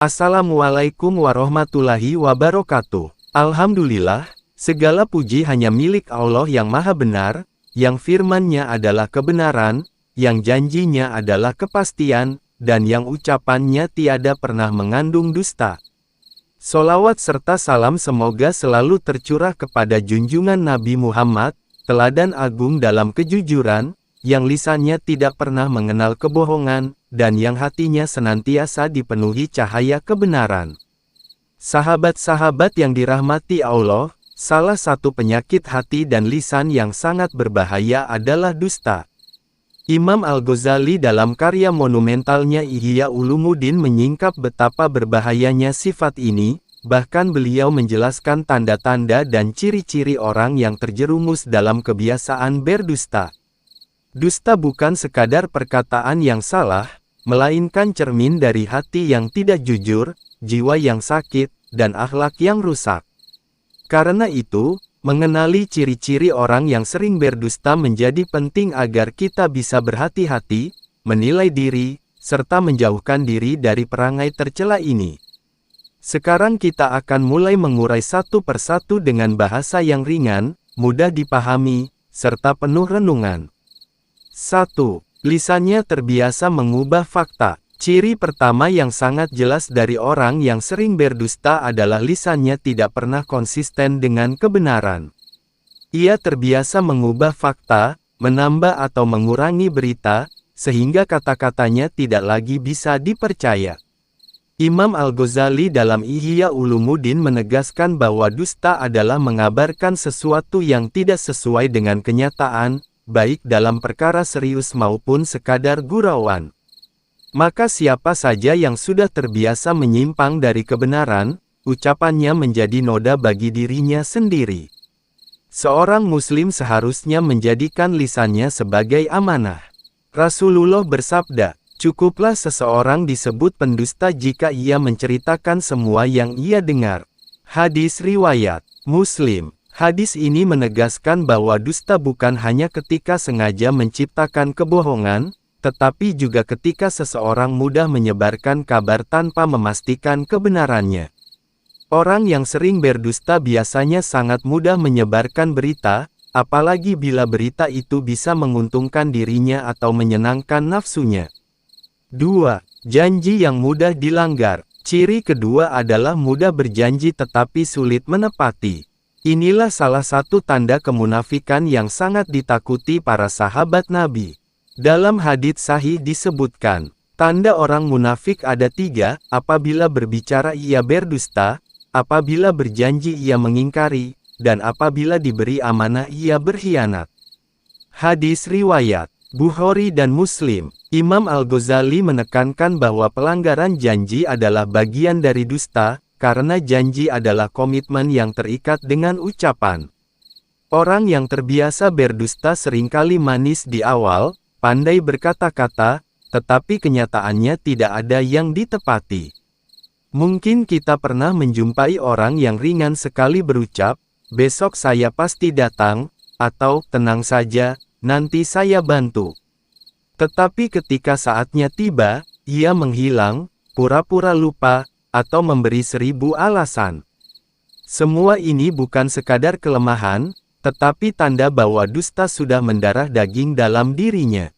Assalamualaikum warahmatullahi wabarakatuh. Alhamdulillah, segala puji hanya milik Allah yang Maha Benar, yang firman-Nya adalah kebenaran, yang janjinya adalah kepastian, dan yang ucapannya tiada pernah mengandung dusta. Solawat serta salam semoga selalu tercurah kepada junjungan Nabi Muhammad, teladan agung dalam kejujuran, yang lisannya tidak pernah mengenal kebohongan, dan yang hatinya senantiasa dipenuhi cahaya kebenaran. Sahabat-sahabat yang dirahmati Allah, salah satu penyakit hati dan lisan yang sangat berbahaya adalah dusta. Imam Al-Ghazali dalam karya monumentalnya Ihya Ulumuddin menyingkap betapa berbahayanya sifat ini, bahkan beliau menjelaskan tanda-tanda dan ciri-ciri orang yang terjerumus dalam kebiasaan berdusta. Dusta bukan sekadar perkataan yang salah, melainkan cermin dari hati yang tidak jujur, jiwa yang sakit, dan akhlak yang rusak. Karena itu, mengenali ciri-ciri orang yang sering berdusta menjadi penting agar kita bisa berhati-hati, menilai diri, serta menjauhkan diri dari perangai tercela ini. Sekarang kita akan mulai mengurai satu persatu dengan bahasa yang ringan, mudah dipahami, serta penuh renungan. 1. Lisannya terbiasa mengubah fakta. Ciri pertama yang sangat jelas dari orang yang sering berdusta adalah lisannya tidak pernah konsisten dengan kebenaran. Ia terbiasa mengubah fakta, menambah atau mengurangi berita, sehingga kata-katanya tidak lagi bisa dipercaya. Imam Al-Ghazali dalam Ihya Ulumuddin menegaskan bahwa dusta adalah mengabarkan sesuatu yang tidak sesuai dengan kenyataan, baik dalam perkara serius maupun sekadar gurauan. Maka siapa saja yang sudah terbiasa menyimpang dari kebenaran, ucapannya menjadi noda bagi dirinya sendiri. Seorang muslim seharusnya menjadikan lisannya sebagai amanah. Rasulullah bersabda, "Cukuplah seseorang disebut pendusta jika ia menceritakan semua yang ia dengar." Hadis riwayat Muslim. Hadis ini menegaskan bahwa dusta bukan hanya ketika sengaja menciptakan kebohongan, tetapi juga ketika seseorang mudah menyebarkan kabar tanpa memastikan kebenarannya. Orang yang sering berdusta biasanya sangat mudah menyebarkan berita, apalagi bila berita itu bisa menguntungkan dirinya atau menyenangkan nafsunya. 2. Janji yang mudah dilanggar. Ciri kedua adalah mudah berjanji tetapi sulit menepati. Inilah salah satu tanda kemunafikan yang sangat ditakuti para sahabat Nabi. Dalam hadits sahih disebutkan, tanda orang munafik ada 3, apabila berbicara ia berdusta, apabila berjanji ia mengingkari, dan apabila diberi amanah ia berkhianat. Hadis riwayat Bukhari dan Muslim. Imam Al-Ghazali menekankan bahwa pelanggaran janji adalah bagian dari dusta, karena janji adalah komitmen yang terikat dengan ucapan. Orang yang terbiasa berdusta seringkali manis di awal, pandai berkata-kata, tetapi kenyataannya tidak ada yang ditepati. Mungkin kita pernah menjumpai orang yang ringan sekali berucap, "Besok saya pasti datang," atau "Tenang saja, nanti saya bantu." Tetapi ketika saatnya tiba, ia menghilang, pura-pura lupa, atau memberi 1000 alasan. Semua ini bukan sekadar kelemahan, tetapi tanda bahwa dusta sudah mendarah daging dalam dirinya.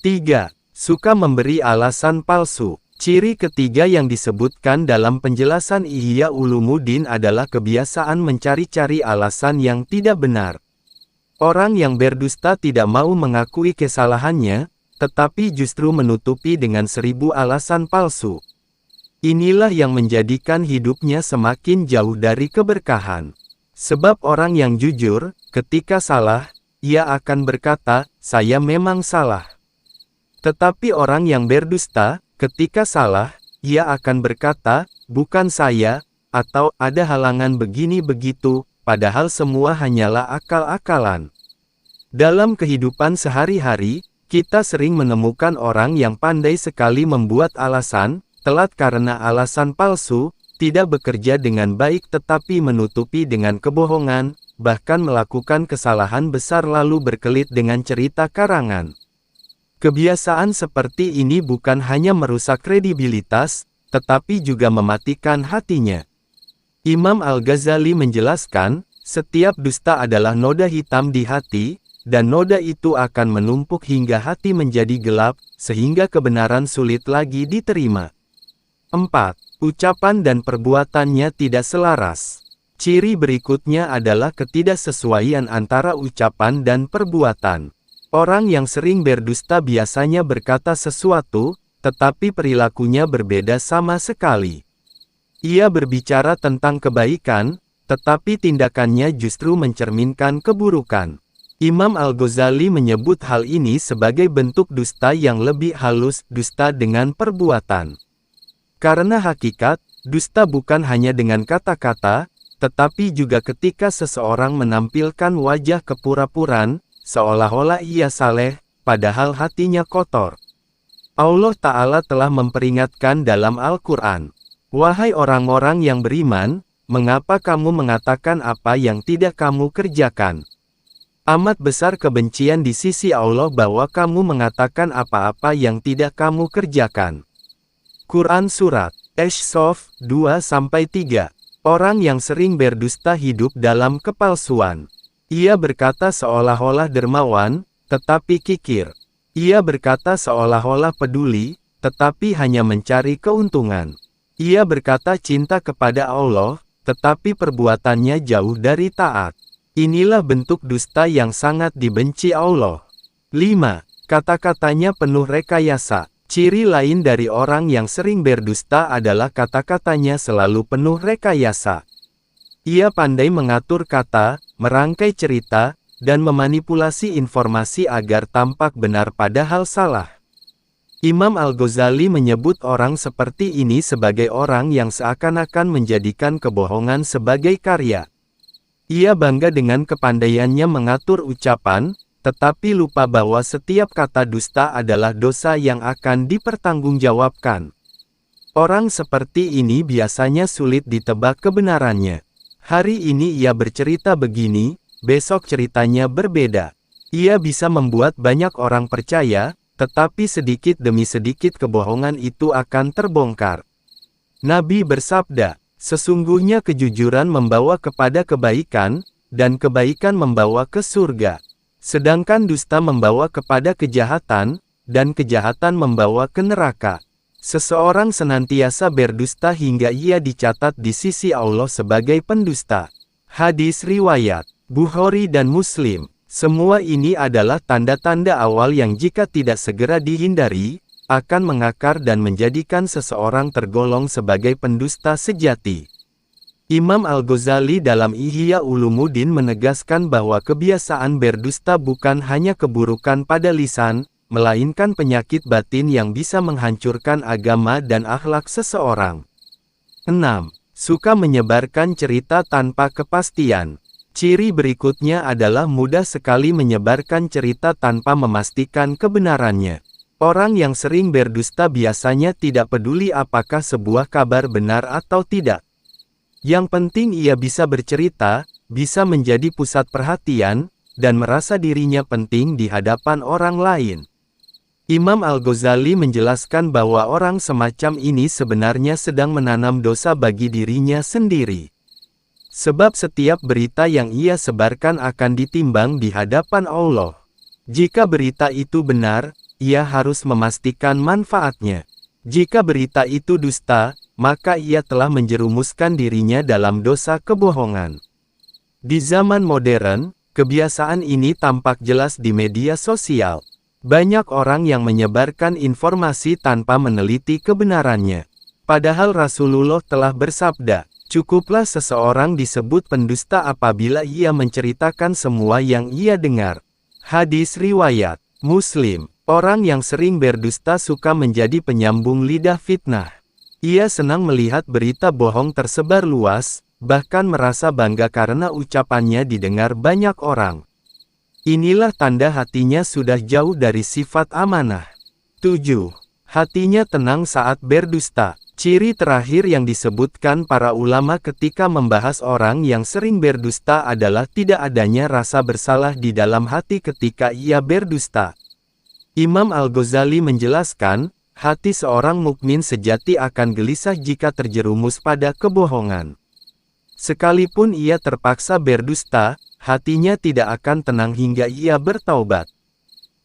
3. Suka memberi alasan palsu. Ciri ketiga yang disebutkan dalam penjelasan Ihya Ulumuddin adalah kebiasaan mencari-cari alasan yang tidak benar. Orang yang berdusta tidak mau mengakui kesalahannya, tetapi justru menutupi dengan 1000 alasan palsu. Inilah yang menjadikan hidupnya semakin jauh dari keberkahan. Sebab orang yang jujur, ketika salah, ia akan berkata, "Saya memang salah." Tetapi orang yang berdusta, ketika salah, ia akan berkata, "Bukan saya," atau "Ada halangan begini begitu," padahal semua hanyalah akal-akalan. Dalam kehidupan sehari-hari, kita sering menemukan orang yang pandai sekali membuat alasan, telat karena alasan palsu, tidak bekerja dengan baik tetapi menutupi dengan kebohongan, bahkan melakukan kesalahan besar lalu berkelit dengan cerita karangan. Kebiasaan seperti ini bukan hanya merusak kredibilitas, tetapi juga mematikan hatinya. Imam Al-Ghazali menjelaskan, setiap dusta adalah noda hitam di hati, dan noda itu akan menumpuk hingga hati menjadi gelap, sehingga kebenaran sulit lagi diterima. 4. Ucapan dan perbuatannya tidak selaras. Ciri berikutnya adalah ketidaksesuaian antara ucapan dan perbuatan. Orang yang sering berdusta biasanya berkata sesuatu, tetapi perilakunya berbeda sama sekali. Ia berbicara tentang kebaikan, tetapi tindakannya justru mencerminkan keburukan. Imam Al-Ghazali menyebut hal ini sebagai bentuk dusta yang lebih halus, dusta dengan perbuatan. Karena hakikat, dusta bukan hanya dengan kata-kata, tetapi juga ketika seseorang menampilkan wajah kepura-puraan, seolah-olah ia saleh, padahal hatinya kotor. Allah Ta'ala telah memperingatkan dalam Al-Quran, "Wahai orang-orang yang beriman, mengapa kamu mengatakan apa yang tidak kamu kerjakan? Amat besar kebencian di sisi Allah bahwa kamu mengatakan apa-apa yang tidak kamu kerjakan." Quran Surat Ash-Shof 2-3. Orang yang sering berdusta hidup dalam kepalsuan. Ia berkata seolah-olah dermawan, tetapi kikir. Ia berkata seolah-olah peduli, tetapi hanya mencari keuntungan. Ia berkata cinta kepada Allah, tetapi perbuatannya jauh dari taat. Inilah bentuk dusta yang sangat dibenci Allah. 5. Kata-katanya penuh rekayasa. Ciri lain dari orang yang sering berdusta adalah kata-katanya selalu penuh rekayasa. Ia pandai mengatur kata, merangkai cerita, dan memanipulasi informasi agar tampak benar padahal salah. Imam Al-Ghazali menyebut orang seperti ini sebagai orang yang seakan-akan menjadikan kebohongan sebagai karya. Ia bangga dengan kepandaiannya mengatur ucapan, tetapi lupa bahwa setiap kata dusta adalah dosa yang akan dipertanggungjawabkan. Orang seperti ini biasanya sulit ditebak kebenarannya. Hari ini ia bercerita begini, besok ceritanya berbeda. Ia bisa membuat banyak orang percaya, tetapi sedikit demi sedikit kebohongan itu akan terbongkar. Nabi bersabda, "Sesungguhnya kejujuran membawa kepada kebaikan, dan kebaikan membawa ke surga. Sedangkan dusta membawa kepada kejahatan, dan kejahatan membawa ke neraka." Seseorang senantiasa berdusta hingga ia dicatat di sisi Allah sebagai pendusta. Hadis riwayat Bukhari dan Muslim. Semua ini adalah tanda-tanda awal yang jika tidak segera dihindari, akan mengakar dan menjadikan seseorang tergolong sebagai pendusta sejati. Imam Al-Ghazali dalam Ihya Ulumuddin menegaskan bahwa kebiasaan berdusta bukan hanya keburukan pada lisan, melainkan penyakit batin yang bisa menghancurkan agama dan akhlak seseorang. 6. Suka menyebarkan cerita tanpa kepastian. Ciri berikutnya adalah mudah sekali menyebarkan cerita tanpa memastikan kebenarannya. Orang yang sering berdusta biasanya tidak peduli apakah sebuah kabar benar atau tidak. Yang penting ia bisa bercerita, bisa menjadi pusat perhatian, dan merasa dirinya penting di hadapan orang lain. Imam Al-Ghazali menjelaskan bahwa orang semacam ini sebenarnya sedang menanam dosa bagi dirinya sendiri. Sebab setiap berita yang ia sebarkan akan ditimbang di hadapan Allah. Jika berita itu benar, ia harus memastikan manfaatnya. Jika berita itu dusta, maka ia telah menjerumuskan dirinya dalam dosa kebohongan. Di zaman modern, kebiasaan ini tampak jelas di media sosial. Banyak orang yang menyebarkan informasi tanpa meneliti kebenarannya. Padahal Rasulullah telah bersabda, "Cukuplah seseorang disebut pendusta apabila ia menceritakan semua yang ia dengar." Hadis riwayat Muslim. Orang yang sering berdusta suka menjadi penyambung lidah fitnah. Ia senang melihat berita bohong tersebar luas, bahkan merasa bangga karena ucapannya didengar banyak orang. Inilah tanda hatinya sudah jauh dari sifat amanah. 7. Hatinya tenang saat berdusta. Ciri terakhir yang disebutkan para ulama ketika membahas orang yang sering berdusta adalah tidak adanya rasa bersalah di dalam hati ketika ia berdusta. Imam Al-Ghazali menjelaskan, Hati seorang mukmin sejati akan gelisah jika terjerumus pada kebohongan. Sekalipun ia terpaksa berdusta, hatinya tidak akan tenang hingga ia bertaubat.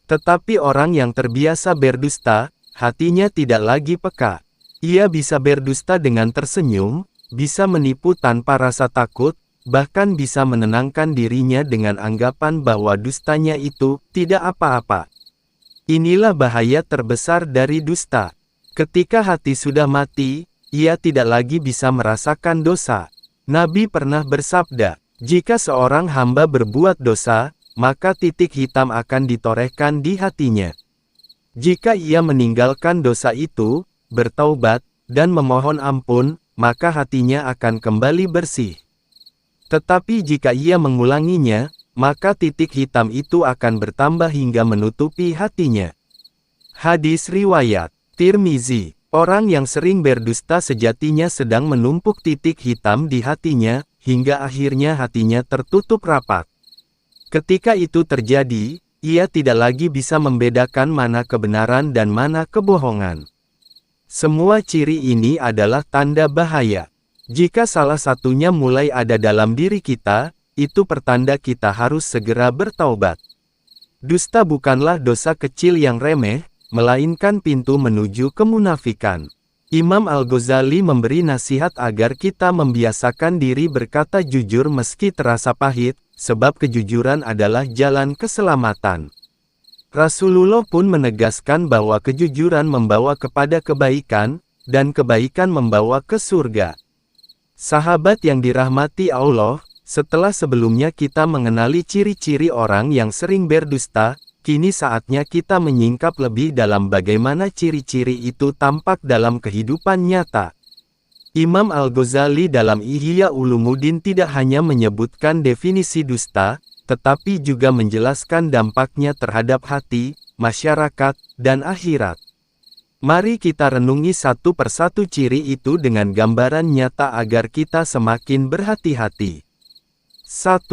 Tetapi orang yang terbiasa berdusta, hatinya tidak lagi peka. Ia bisa berdusta dengan tersenyum, bisa menipu tanpa rasa takut, bahkan bisa menenangkan dirinya dengan anggapan bahwa dustanya itu tidak apa-apa. Inilah bahaya terbesar dari dusta. Ketika hati sudah mati, ia tidak lagi bisa merasakan dosa. Nabi pernah bersabda, jika seorang hamba berbuat dosa, maka titik hitam akan ditorehkan di hatinya. Jika ia meninggalkan dosa itu, bertaubat, dan memohon ampun, maka hatinya akan kembali bersih. Tetapi jika ia mengulanginya, maka titik hitam itu akan bertambah hingga menutupi hatinya. Hadis riwayat Tirmizi. Orang yang sering berdusta sejatinya sedang menumpuk titik hitam di hatinya, hingga akhirnya hatinya tertutup rapat. Ketika itu terjadi, ia tidak lagi bisa membedakan mana kebenaran dan mana kebohongan. Semua ciri ini adalah tanda bahaya. Jika salah satunya mulai ada dalam diri kita, itu pertanda kita harus segera bertaubat. Dusta bukanlah dosa kecil yang remeh, melainkan pintu menuju kemunafikan. Imam Al-Ghazali memberi nasihat agar kita membiasakan diri berkata jujur meski terasa pahit, sebab kejujuran adalah jalan keselamatan. Rasulullah pun menegaskan bahwa kejujuran membawa kepada kebaikan, dan kebaikan membawa ke surga. Sahabat yang dirahmati Allah, setelah sebelumnya kita mengenali ciri-ciri orang yang sering berdusta, kini saatnya kita menyingkap lebih dalam bagaimana ciri-ciri itu tampak dalam kehidupan nyata. Imam Al-Ghazali dalam Ihya Ulumuddin tidak hanya menyebutkan definisi dusta, tetapi juga menjelaskan dampaknya terhadap hati, masyarakat, dan akhirat. Mari kita renungi satu persatu ciri itu dengan gambaran nyata agar kita semakin berhati-hati. 1.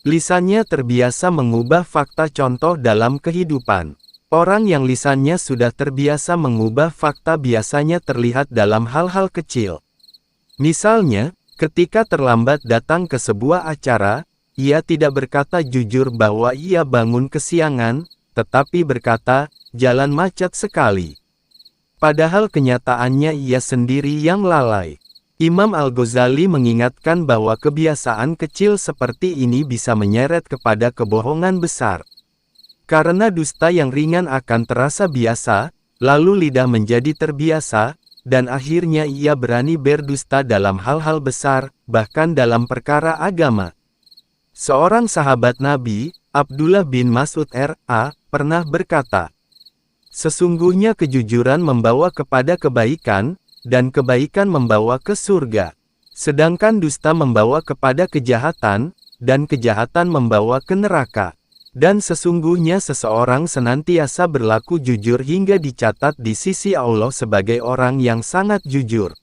Lisannya terbiasa mengubah fakta contoh dalam kehidupan. Orang yang lisannya sudah terbiasa mengubah fakta biasanya terlihat dalam hal-hal kecil. Misalnya, ketika terlambat datang ke sebuah acara, ia tidak berkata jujur bahwa ia bangun kesiangan, tetapi berkata, jalan macet sekali. Padahal kenyataannya ia sendiri yang lalai. Imam Al-Ghazali mengingatkan bahwa kebiasaan kecil seperti ini bisa menyeret kepada kebohongan besar. Karena dusta yang ringan akan terasa biasa, lalu lidah menjadi terbiasa, dan akhirnya ia berani berdusta dalam hal-hal besar, bahkan dalam perkara agama. Seorang sahabat Nabi, Abdullah bin Mas'ud R.A., pernah berkata, sesungguhnya kejujuran membawa kepada kebaikan, dan kebaikan membawa ke surga. Sedangkan dusta membawa kepada kejahatan, dan kejahatan membawa ke neraka. Dan sesungguhnya seseorang senantiasa berlaku jujur hingga dicatat di sisi Allah sebagai orang yang sangat jujur.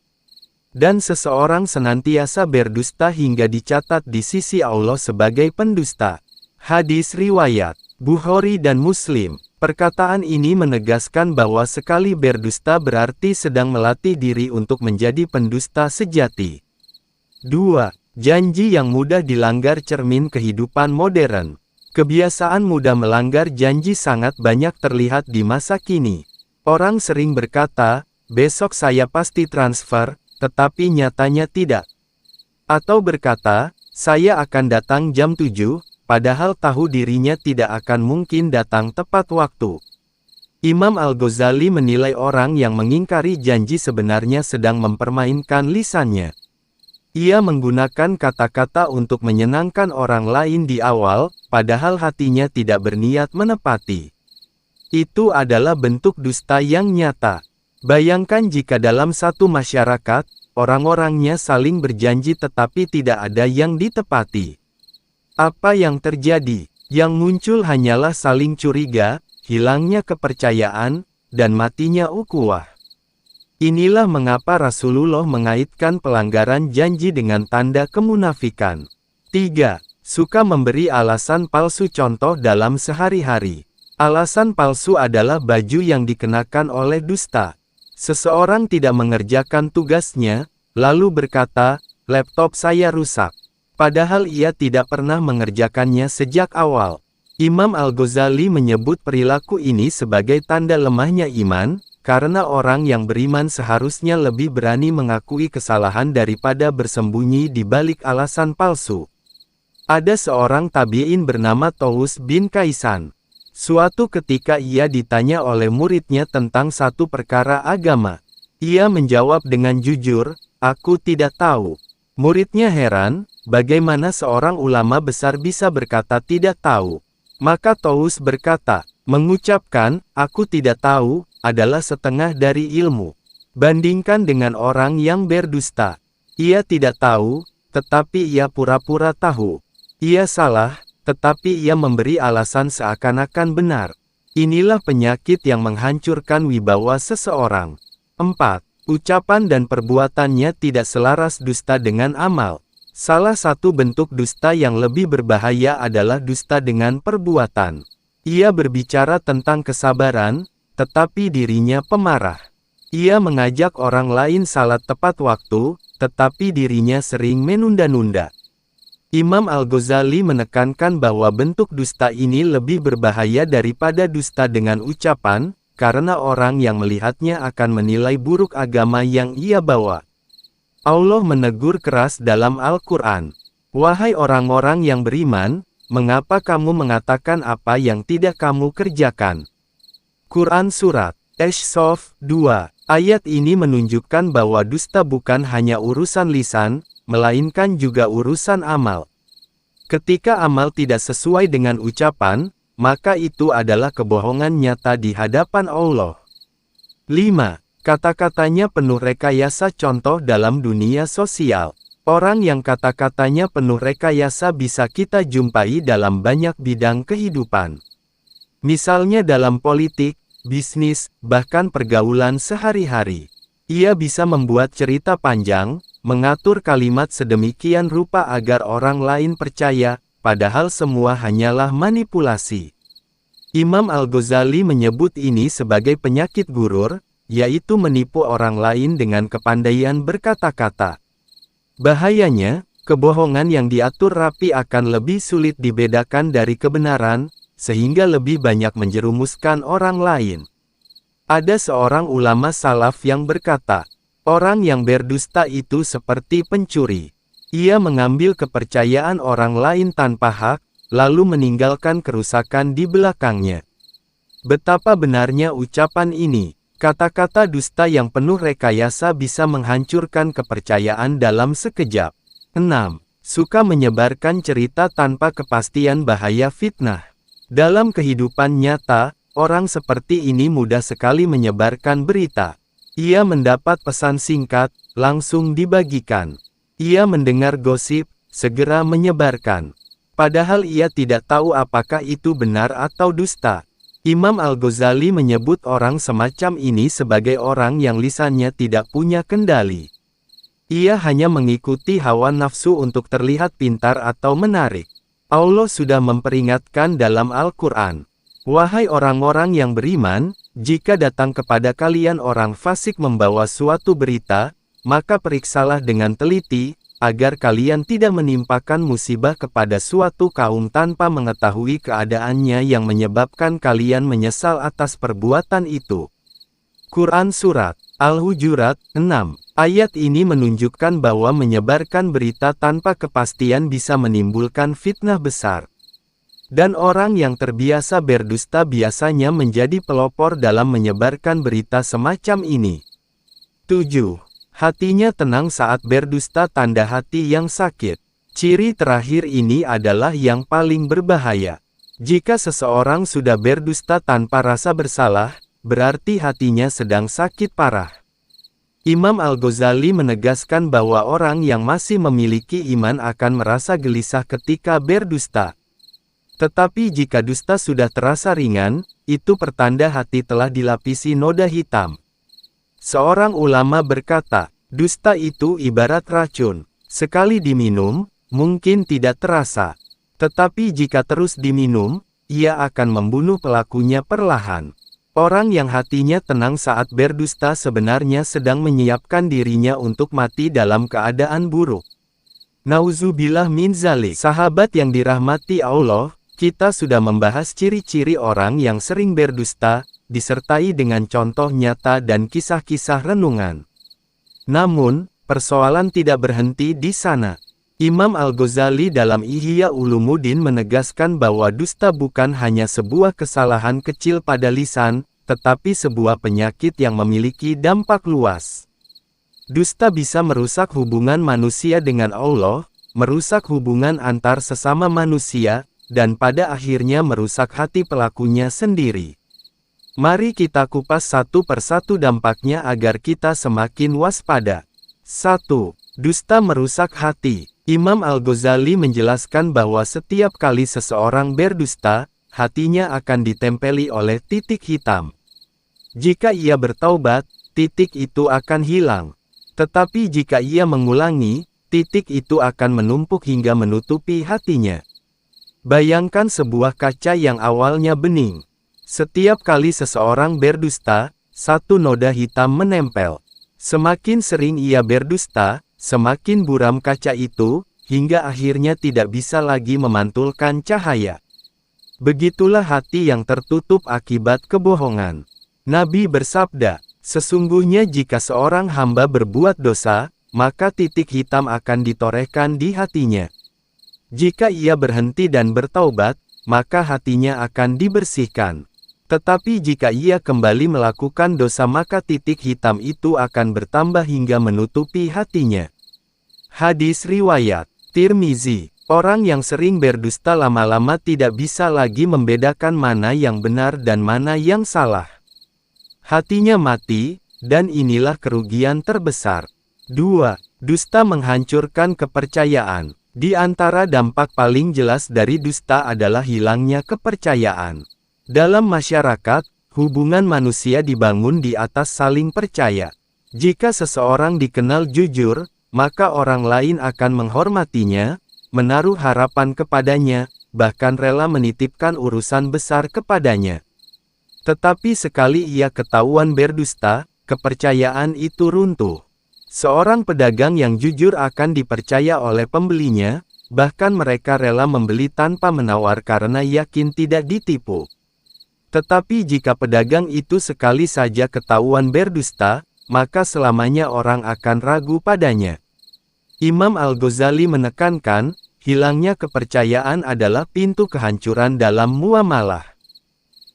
Dan seseorang senantiasa berdusta hingga dicatat di sisi Allah sebagai pendusta. Hadis riwayat Bukhari dan Muslim. Perkataan ini menegaskan bahwa sekali berdusta berarti sedang melatih diri untuk menjadi pendusta sejati. 2. Janji yang mudah dilanggar cermin kehidupan modern. Kebiasaan mudah melanggar janji sangat banyak terlihat di masa kini. Orang sering berkata, besok saya pasti transfer, tetapi nyatanya tidak. Atau berkata, saya akan datang jam 7, padahal tahu dirinya tidak akan mungkin datang tepat waktu. Imam Al-Ghazali menilai orang yang mengingkari janji sebenarnya sedang mempermainkan lisannya. Ia menggunakan kata-kata untuk menyenangkan orang lain di awal, padahal hatinya tidak berniat menepati. Itu adalah bentuk dusta yang nyata. Bayangkan jika dalam satu masyarakat, orang-orangnya saling berjanji tetapi tidak ada yang ditepati. Apa yang terjadi? Yang muncul hanyalah saling curiga, hilangnya kepercayaan, dan matinya ukhuwah. Inilah mengapa Rasulullah mengaitkan pelanggaran janji dengan tanda kemunafikan. 3. Suka memberi alasan palsu contoh dalam sehari-hari. Alasan palsu adalah baju yang dikenakan oleh dusta. Seseorang tidak mengerjakan tugasnya, lalu berkata, laptop saya rusak. Padahal ia tidak pernah mengerjakannya sejak awal. Imam Al-Ghazali menyebut perilaku ini sebagai tanda lemahnya iman, karena orang yang beriman seharusnya lebih berani mengakui kesalahan daripada bersembunyi di balik alasan palsu. Ada seorang tabi'in bernama Tawus bin Kaisan. Suatu ketika ia ditanya oleh muridnya tentang satu perkara agama. Ia menjawab dengan jujur, "Aku tidak tahu." Muridnya heran, bagaimana seorang ulama besar bisa berkata tidak tahu. Maka Tawus berkata, mengucapkan, "Aku tidak tahu," adalah setengah dari ilmu. Bandingkan dengan orang yang berdusta. Ia tidak tahu, tetapi ia pura-pura tahu. Ia salah, tetapi ia memberi alasan seakan-akan benar. Inilah penyakit yang menghancurkan wibawa seseorang. 4. Ucapan dan perbuatannya tidak selaras dusta dengan amal. Salah satu bentuk dusta yang lebih berbahaya adalah dusta dengan perbuatan. Ia berbicara tentang kesabaran, tetapi dirinya pemarah. Ia mengajak orang lain salat tepat waktu, tetapi dirinya sering menunda-nunda. Imam Al-Ghazali menekankan bahwa bentuk dusta ini lebih berbahaya daripada dusta dengan ucapan, karena orang yang melihatnya akan menilai buruk agama yang ia bawa. Allah menegur keras dalam Al-Quran. Wahai orang-orang yang beriman, mengapa kamu mengatakan apa yang tidak kamu kerjakan? Quran Surat Ash-Shaf 2. Ayat ini menunjukkan bahwa dusta bukan hanya urusan lisan, melainkan juga urusan amal. Ketika amal tidak sesuai dengan ucapan, maka itu adalah kebohongan nyata di hadapan Allah. 5. Kata-katanya penuh rekayasa. Contoh dalam dunia sosial. Orang yang kata-katanya penuh rekayasa bisa kita jumpai dalam banyak bidang kehidupan. Misalnya dalam politik, bisnis, bahkan pergaulan sehari-hari. Ia bisa membuat cerita panjang, mengatur kalimat sedemikian rupa agar orang lain percaya, padahal semua hanyalah manipulasi. Imam Al-Ghazali menyebut ini sebagai penyakit gurur, yaitu menipu orang lain dengan kepandaian berkata-kata. Bahayanya, kebohongan yang diatur rapi akan lebih sulit dibedakan dari kebenaran, sehingga lebih banyak menjerumuskan orang lain. Ada seorang ulama salaf yang berkata, orang yang berdusta itu seperti pencuri. Ia mengambil kepercayaan orang lain tanpa hak, lalu meninggalkan kerusakan di belakangnya. Betapa benarnya ucapan ini. Kata-kata dusta yang penuh rekayasa bisa menghancurkan kepercayaan dalam sekejap. 6. Suka menyebarkan cerita tanpa kepastian. Bahaya fitnah. Dalam kehidupan nyata, orang seperti ini mudah sekali menyebarkan berita. Ia mendapat pesan singkat, langsung dibagikan. Ia mendengar gosip, segera menyebarkan. Padahal ia tidak tahu apakah itu benar atau dusta. Imam Al-Ghazali menyebut orang semacam ini sebagai orang yang lisannya tidak punya kendali. Ia hanya mengikuti hawa nafsu untuk terlihat pintar atau menarik. Allah sudah memperingatkan dalam Al-Quran. Wahai orang-orang yang beriman, jika datang kepada kalian orang fasik membawa suatu berita, maka periksalah dengan teliti, agar kalian tidak menimpakan musibah kepada suatu kaum tanpa mengetahui keadaannya yang menyebabkan kalian menyesal atas perbuatan itu. Quran Surat Al-Hujurat 6. Ayat ini menunjukkan bahwa menyebarkan berita tanpa kepastian bisa menimbulkan fitnah besar. Dan orang yang terbiasa berdusta biasanya menjadi pelopor dalam menyebarkan berita semacam ini. 7. Hatinya tenang saat berdusta. Tanda hati yang sakit. Ciri terakhir ini adalah yang paling berbahaya. Jika seseorang sudah berdusta tanpa rasa bersalah, berarti hatinya sedang sakit parah. Imam Al-Ghazali menegaskan bahwa orang yang masih memiliki iman akan merasa gelisah ketika berdusta. Tetapi jika dusta sudah terasa ringan, itu pertanda hati telah dilapisi noda hitam. Seorang ulama berkata, dusta itu ibarat racun. Sekali diminum, mungkin tidak terasa. Tetapi jika terus diminum, ia akan membunuh pelakunya perlahan. Orang yang hatinya tenang saat berdusta sebenarnya sedang menyiapkan dirinya untuk mati dalam keadaan buruk. Nauzubillah min zalik. Sahabat yang dirahmati Allah, kita sudah membahas ciri-ciri orang yang sering berdusta, disertai dengan contoh nyata dan kisah-kisah renungan. Namun, persoalan tidak berhenti di sana. Imam Al-Ghazali dalam Ihya Ulumuddin menegaskan bahwa dusta bukan hanya sebuah kesalahan kecil pada lisan, tetapi sebuah penyakit yang memiliki dampak luas. Dusta bisa merusak hubungan manusia dengan Allah, merusak hubungan antar sesama manusia, dan pada akhirnya merusak hati pelakunya sendiri. Mari kita kupas satu persatu dampaknya agar kita semakin waspada. 1. Dusta merusak hati. Imam Al-Ghazali menjelaskan bahwa setiap kali seseorang berdusta, hatinya akan ditempeli oleh titik hitam. Jika ia bertaubat, titik itu akan hilang. Tetapi jika ia mengulangi, titik itu akan menumpuk hingga menutupi hatinya. Bayangkan sebuah kaca yang awalnya bening. Setiap kali seseorang berdusta, satu noda hitam menempel. Semakin sering ia berdusta, semakin buram kaca itu, hingga akhirnya tidak bisa lagi memantulkan cahaya. Begitulah hati yang tertutup akibat kebohongan. Nabi bersabda, sesungguhnya jika seorang hamba berbuat dosa, maka titik hitam akan ditorehkan di hatinya. Jika ia berhenti dan bertaubat, maka hatinya akan dibersihkan. Tetapi jika ia kembali melakukan dosa maka titik hitam itu akan bertambah hingga menutupi hatinya. Hadis riwayat Tirmizi. Orang yang sering berdusta lama-lama tidak bisa lagi membedakan mana yang benar dan mana yang salah. Hatinya mati, dan inilah kerugian terbesar. 2. Dusta menghancurkan kepercayaan. Di antara dampak paling jelas dari dusta adalah hilangnya kepercayaan. Dalam masyarakat, hubungan manusia dibangun di atas saling percaya. Jika seseorang dikenal jujur, maka orang lain akan menghormatinya, menaruh harapan kepadanya, bahkan rela menitipkan urusan besar kepadanya. Tetapi sekali ia ketahuan berdusta, kepercayaan itu runtuh. Seorang pedagang yang jujur akan dipercaya oleh pembelinya, bahkan mereka rela membeli tanpa menawar karena yakin tidak ditipu. Tetapi jika pedagang itu sekali saja ketahuan berdusta, maka selamanya orang akan ragu padanya. Imam Al-Ghazali menekankan, hilangnya kepercayaan adalah pintu kehancuran dalam muamalah.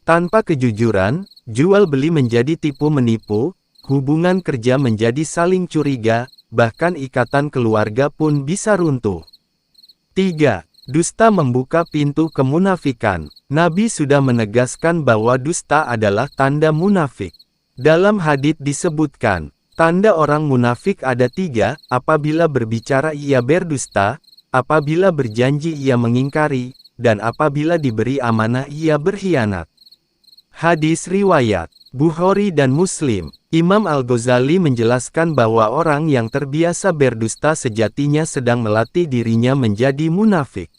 Tanpa kejujuran, jual beli menjadi tipu menipu, hubungan kerja menjadi saling curiga, bahkan ikatan keluarga pun bisa runtuh. 3. Dusta membuka pintu kemunafikan. Nabi sudah menegaskan bahwa dusta adalah tanda munafik. Dalam hadits disebutkan, tanda orang munafik ada 3, apabila berbicara ia berdusta, apabila berjanji ia mengingkari, dan apabila diberi amanah ia berkhianat. Hadis riwayat Bukhari dan Muslim. Imam Al-Ghazali menjelaskan bahwa orang yang terbiasa berdusta sejatinya sedang melatih dirinya menjadi munafik.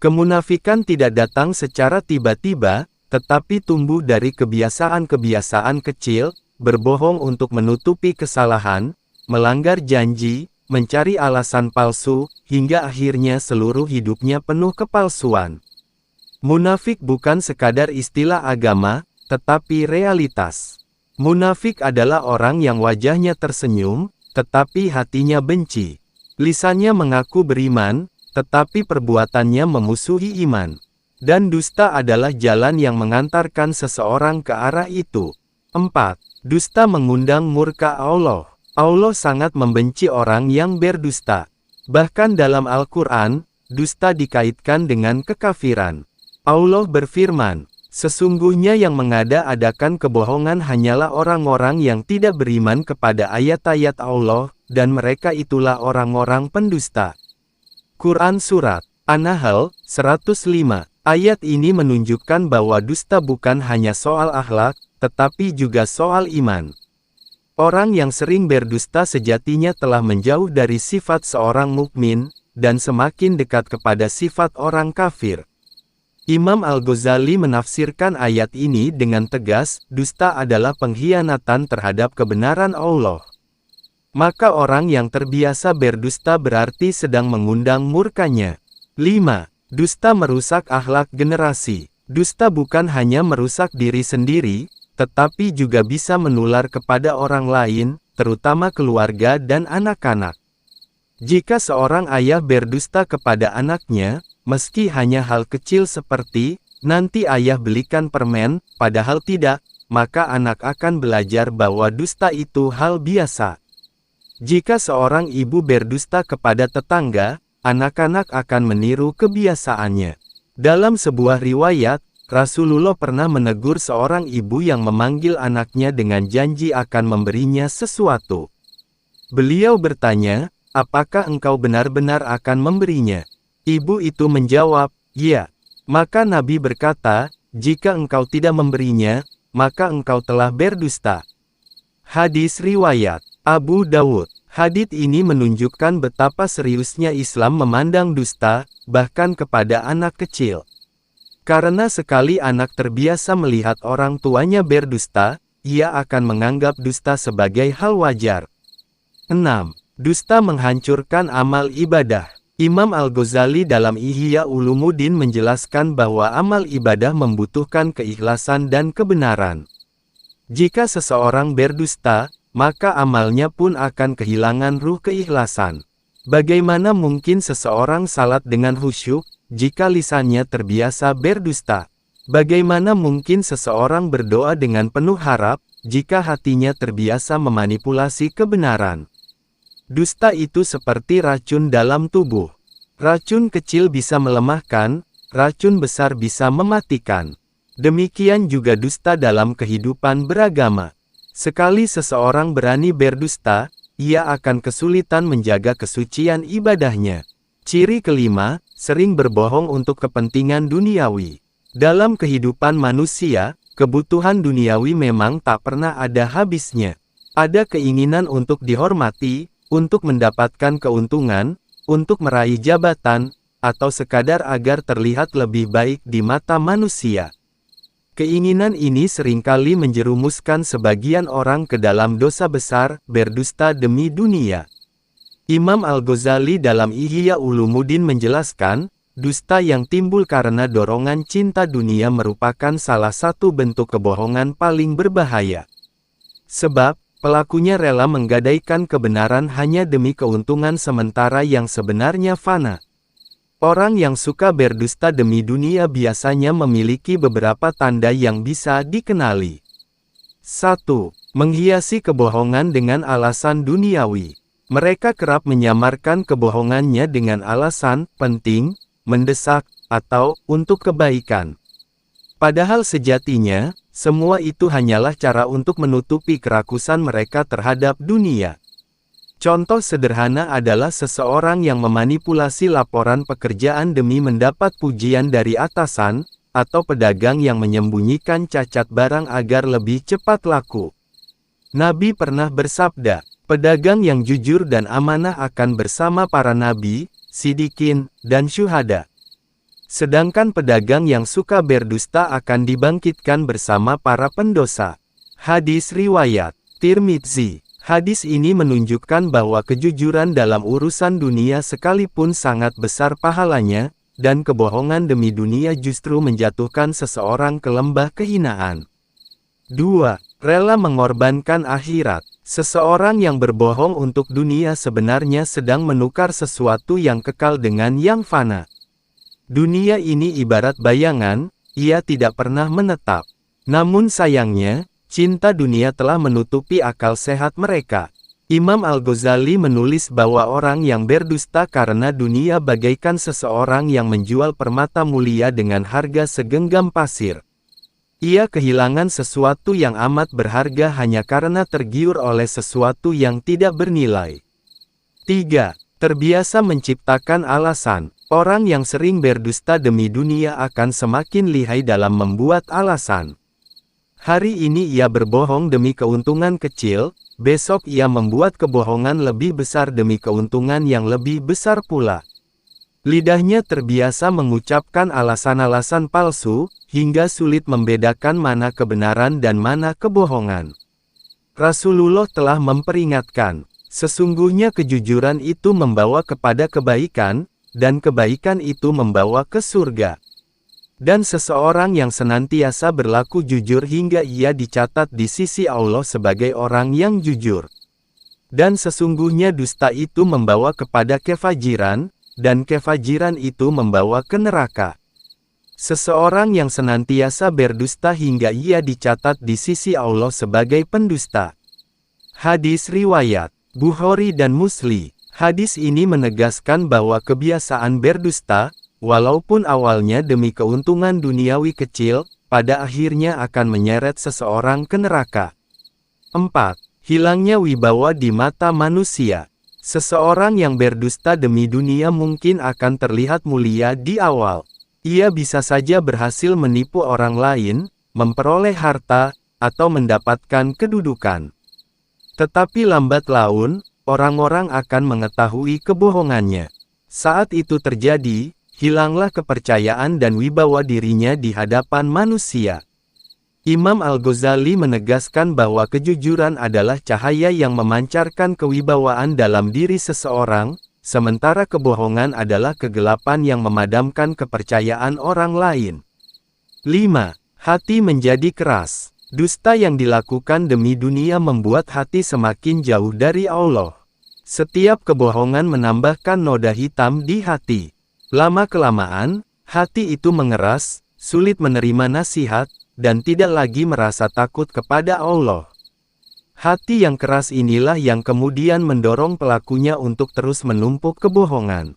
Kemunafikan tidak datang secara tiba-tiba, tetapi tumbuh dari kebiasaan-kebiasaan kecil, berbohong untuk menutupi kesalahan, melanggar janji, mencari alasan palsu, hingga akhirnya seluruh hidupnya penuh kepalsuan. Munafik bukan sekadar istilah agama, tetapi realitas. Munafik adalah orang yang wajahnya tersenyum, tetapi hatinya benci. Lisannya mengaku beriman, tetapi perbuatannya memusuhi iman. Dan dusta adalah jalan yang mengantarkan seseorang ke arah itu. 4. Dusta mengundang murka Allah. Allah sangat membenci orang yang berdusta. Bahkan dalam Al-Quran, dusta dikaitkan dengan kekafiran. Allah berfirman, sesungguhnya yang mengada-adakan kebohongan hanyalah orang-orang yang tidak beriman kepada ayat-ayat Allah, dan mereka itulah orang-orang pendusta. Quran Surat An-Nahl, 105. Ayat ini menunjukkan bahwa dusta bukan hanya soal akhlak, tetapi juga soal iman. Orang yang sering berdusta sejatinya telah menjauh dari sifat seorang mukmin, dan semakin dekat kepada sifat orang kafir. Imam Al-Ghazali menafsirkan ayat ini dengan tegas, dusta adalah pengkhianatan terhadap kebenaran Allah. Maka orang yang terbiasa berdusta berarti sedang mengundang murkanya. 5. Dusta merusak akhlak generasi. Dusta bukan hanya merusak diri sendiri, tetapi juga bisa menular kepada orang lain, terutama keluarga dan anak-anak. Jika seorang ayah berdusta kepada anaknya, meski hanya hal kecil seperti, nanti ayah belikan permen, padahal tidak, maka anak akan belajar bahwa dusta itu hal biasa. Jika seorang ibu berdusta kepada tetangga, anak-anak akan meniru kebiasaannya. Dalam sebuah riwayat, Rasulullah pernah menegur seorang ibu yang memanggil anaknya dengan janji akan memberinya sesuatu. Beliau bertanya, "Apakah engkau benar-benar akan memberinya?" Ibu itu menjawab, "Ya." Maka Nabi berkata, "Jika engkau tidak memberinya, maka engkau telah berdusta." Hadis riwayat Abu Dawud. Hadits ini menunjukkan betapa seriusnya Islam memandang dusta, bahkan kepada anak kecil. Karena sekali anak terbiasa melihat orang tuanya berdusta, ia akan menganggap dusta sebagai hal wajar. 6. Dusta menghancurkan amal ibadah. Imam Al-Ghazali dalam Ihya Ulumuddin menjelaskan bahwa amal ibadah membutuhkan keikhlasan dan kebenaran. Jika seseorang berdusta, maka amalnya pun akan kehilangan ruh keikhlasan. Bagaimana mungkin seseorang salat dengan khusyuk, jika lisannya terbiasa berdusta? Bagaimana mungkin seseorang berdoa dengan penuh harap, jika hatinya terbiasa memanipulasi kebenaran? Dusta itu seperti racun dalam tubuh. Racun kecil bisa melemahkan, racun besar bisa mematikan. Demikian juga dusta dalam kehidupan beragama. Sekali seseorang berani berdusta, ia akan kesulitan menjaga kesucian ibadahnya. Ciri kelima, sering berbohong untuk kepentingan duniawi. Dalam kehidupan manusia, kebutuhan duniawi memang tak pernah ada habisnya. Ada keinginan untuk dihormati, untuk mendapatkan keuntungan, untuk meraih jabatan, atau sekadar agar terlihat lebih baik di mata manusia. Keinginan ini seringkali menjerumuskan sebagian orang ke dalam dosa besar, berdusta demi dunia. Imam Al-Ghazali dalam Ihya Ulumuddin menjelaskan, dusta yang timbul karena dorongan cinta dunia merupakan salah satu bentuk kebohongan paling berbahaya. Sebab, pelakunya rela menggadaikan kebenaran hanya demi keuntungan sementara yang sebenarnya fana. Orang yang suka berdusta demi dunia biasanya memiliki beberapa tanda yang bisa dikenali. 1. Menghiasi kebohongan dengan alasan duniawi. Mereka kerap menyamarkan kebohongannya dengan alasan penting, mendesak, atau untuk kebaikan. Padahal sejatinya, semua itu hanyalah cara untuk menutupi kerakusan mereka terhadap dunia. Contoh sederhana adalah seseorang yang memanipulasi laporan pekerjaan demi mendapat pujian dari atasan, atau pedagang yang menyembunyikan cacat barang agar lebih cepat laku. Nabi pernah bersabda, pedagang yang jujur dan amanah akan bersama para nabi, sidikin, dan syuhada. Sedangkan pedagang yang suka berdusta akan dibangkitkan bersama para pendosa. Hadis riwayat Tirmidzi. Hadis ini menunjukkan bahwa kejujuran dalam urusan dunia sekalipun sangat besar pahalanya, dan kebohongan demi dunia justru menjatuhkan seseorang ke lembah kehinaan. 2. Rela mengorbankan akhirat. Seseorang yang berbohong untuk dunia sebenarnya sedang menukar sesuatu yang kekal dengan yang fana. Dunia ini ibarat bayangan, ia tidak pernah menetap. Namun sayangnya, cinta dunia telah menutupi akal sehat mereka. Imam Al-Ghazali menulis bahwa orang yang berdusta karena dunia bagaikan seseorang yang menjual permata mulia dengan harga segenggam pasir. Ia kehilangan sesuatu yang amat berharga hanya karena tergiur oleh sesuatu yang tidak bernilai. 3. Terbiasa menciptakan alasan. Orang yang sering berdusta demi dunia akan semakin lihai dalam membuat alasan. Hari ini ia berbohong demi keuntungan kecil, besok ia membuat kebohongan lebih besar demi keuntungan yang lebih besar pula. Lidahnya terbiasa mengucapkan alasan-alasan palsu, hingga sulit membedakan mana kebenaran dan mana kebohongan. Rasulullah telah memperingatkan, sesungguhnya kejujuran itu membawa kepada kebaikan, dan kebaikan itu membawa ke surga. Dan seseorang yang senantiasa berlaku jujur hingga ia dicatat di sisi Allah sebagai orang yang jujur. Dan sesungguhnya dusta itu membawa kepada kefajiran, dan kefajiran itu membawa ke neraka. Seseorang yang senantiasa berdusta hingga ia dicatat di sisi Allah sebagai pendusta. Hadis riwayat Bukhari dan Muslim. Hadis ini menegaskan bahwa kebiasaan berdusta, walaupun awalnya demi keuntungan duniawi kecil, pada akhirnya akan menyeret seseorang ke neraka. 4. Hilangnya wibawa di mata manusia. Seseorang yang berdusta demi dunia mungkin akan terlihat mulia di awal. Ia bisa saja berhasil menipu orang lain, memperoleh harta, atau mendapatkan kedudukan. Tetapi lambat laun, orang-orang akan mengetahui kebohongannya. Saat itu terjadi, hilanglah kepercayaan dan wibawa dirinya di hadapan manusia. Imam Al-Ghazali menegaskan bahwa kejujuran adalah cahaya yang memancarkan kewibawaan dalam diri seseorang, sementara kebohongan adalah kegelapan yang memadamkan kepercayaan orang lain. 5. Hati menjadi keras. Dusta yang dilakukan demi dunia membuat hati semakin jauh dari Allah. Setiap kebohongan menambahkan noda hitam di hati. Lama-kelamaan, hati itu mengeras, sulit menerima nasihat, dan tidak lagi merasa takut kepada Allah. Hati yang keras inilah yang kemudian mendorong pelakunya untuk terus menumpuk kebohongan.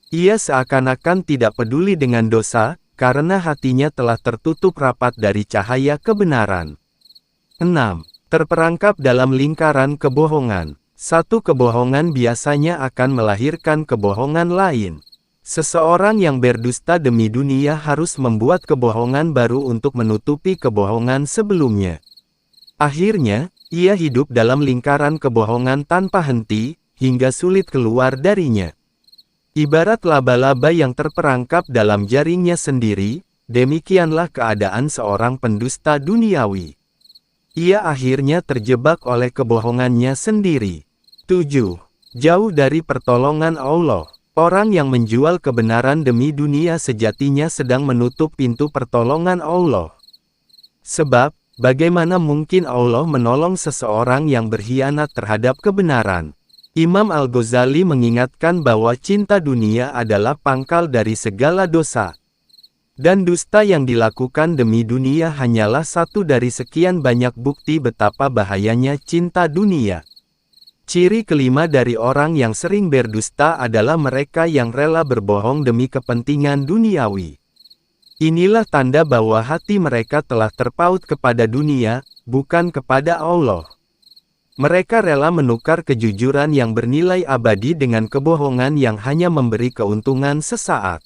Ia seakan-akan tidak peduli dengan dosa, karena hatinya telah tertutup rapat dari cahaya kebenaran. 6. Terperangkap dalam lingkaran kebohongan. Satu kebohongan biasanya akan melahirkan kebohongan lain. Seseorang yang berdusta demi dunia harus membuat kebohongan baru untuk menutupi kebohongan sebelumnya. Akhirnya, ia hidup dalam lingkaran kebohongan tanpa henti, hingga sulit keluar darinya. Ibarat laba-laba yang terperangkap dalam jaringnya sendiri, demikianlah keadaan seorang pendusta duniawi. Ia akhirnya terjebak oleh kebohongannya sendiri. 7. Jauh dari pertolongan Allah. Orang yang menjual kebenaran demi dunia sejatinya sedang menutup pintu pertolongan Allah. Sebab, bagaimana mungkin Allah menolong seseorang yang berkhianat terhadap kebenaran? Imam Al-Ghazali mengingatkan bahwa cinta dunia adalah pangkal dari segala dosa. Dan dusta yang dilakukan demi dunia hanyalah satu dari sekian banyak bukti betapa bahayanya cinta dunia. Ciri kelima dari orang yang sering berdusta adalah mereka yang rela berbohong demi kepentingan duniawi. Inilah tanda bahwa hati mereka telah terpaut kepada dunia, bukan kepada Allah. Mereka rela menukar kejujuran yang bernilai abadi dengan kebohongan yang hanya memberi keuntungan sesaat.